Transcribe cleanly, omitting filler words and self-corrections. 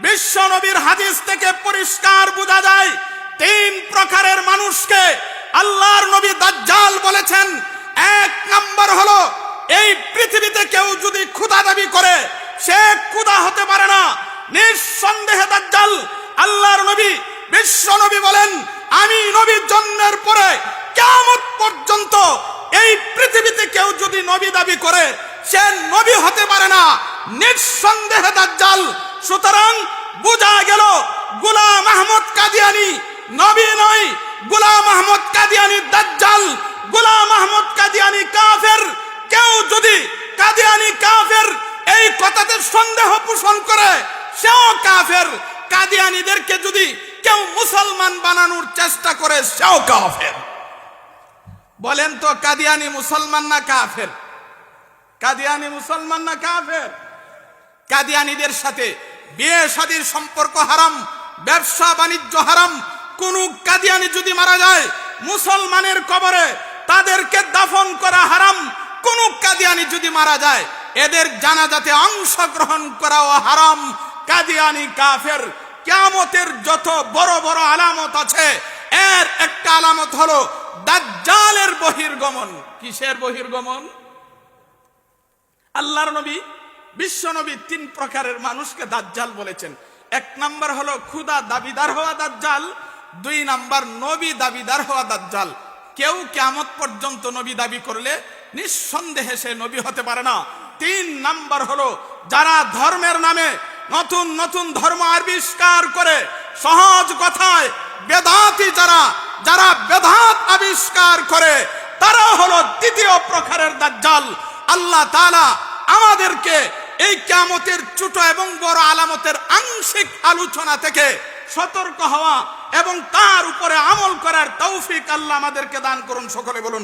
বিশ্ব নবীর হাদিস থেকে পরিষ্কার বোঝা যায় তিন প্রকারের মানুষকে আল্লাহর নবী দাজ্জাল বলেছেন। এক নাম্বার হলো, এই পৃথিবীতে কেউ যদি খোদা দাবি করে সে খোদা হতে পারে না। নিঃসন্দেহে দাজ্জাল, আল্লাহর নবী বিশ্ব নবী বলেন, আমি নবীর জন্মের পরে কিয়ামত পর্যন্ত এই পৃথিবীতে কেউ যদি নবী দাবি করে সে নবী হতে পারে না। নিঃসন্দেহে দাজ্জাল। সুতরাং বোঝা গেল গোলাম আহমদ কাদিয়ানী নবী নয়, গোলাম আহমদ কাদিয়ানী দাজ্জাল, গোলাম আহমদ কাদিয়ানী কাফের। কেউ যদি কাদিয়ানী কাফের এই কথাতে সন্দেহ পোষণ করে সেও কাফের। কাদিয়ানীদেরকে যদি কেউ মুসলমান বানানোর চেষ্টা করে সেও কাফের। বলেন তো কাদিয়ানী মুসলমান না কাফের? কাদিয়ানী মুসলমান না কাফের? কাদিয়ানীদের সাথে বিয়ে শাদীর সম্পর্ক হারাম, ব্যবসা বাণিজ্য হারাম। কোন কাদিয়ানী যদি মারা যায় মুসলমানের কবরে তাদেরকে দাফন করা হারাম। কোন কাদিয়ানী যদি মারা যায় এদের জানাজাতে অংশগ্রহণ করাও হারাম। কাদিয়ানী কাফের। কিয়ামতের যত বড় বড় আলামত আছে এর একটা আলামত হলো দাজ্জালের বহির্গমন। কিসের বহির্গমন? আল্লাহর নবী বিশ্ব নবী তিন প্রকারের মানুষকে দাজ্জাল বলেছেন। এক নাম্বার হলো খোদা দাবিদার হওয়া দাজ্জাল, দুই নাম্বার নবী দাবিদার হওয়া দাজ্জাল। কেউ কিয়ামত পর্যন্ত নবী দাবি করলে নিঃসন্দেহে সে নবী হতে পারে না। তিন নাম্বার হলো যারা ধর্মের নামে নতুন নতুন ধর্ম আবিষ্কার করে, সহজ কথায় বেদাতি যারা বেদাত আবিষ্কার করে তারা হলো দ্বিতীয় প্রকারের দাজ্জাল। আল্লাহ তাআলা আমাদেরকে এই কিয়ামতের ছোট এবং বড় আলামতের আংশিক আলোচনা থেকে সতর্ক হওয়া এবং তার উপরে আমল করার তৌফিক আল্লাহ আমাদেরকে দান করুন। সকলে বলুন।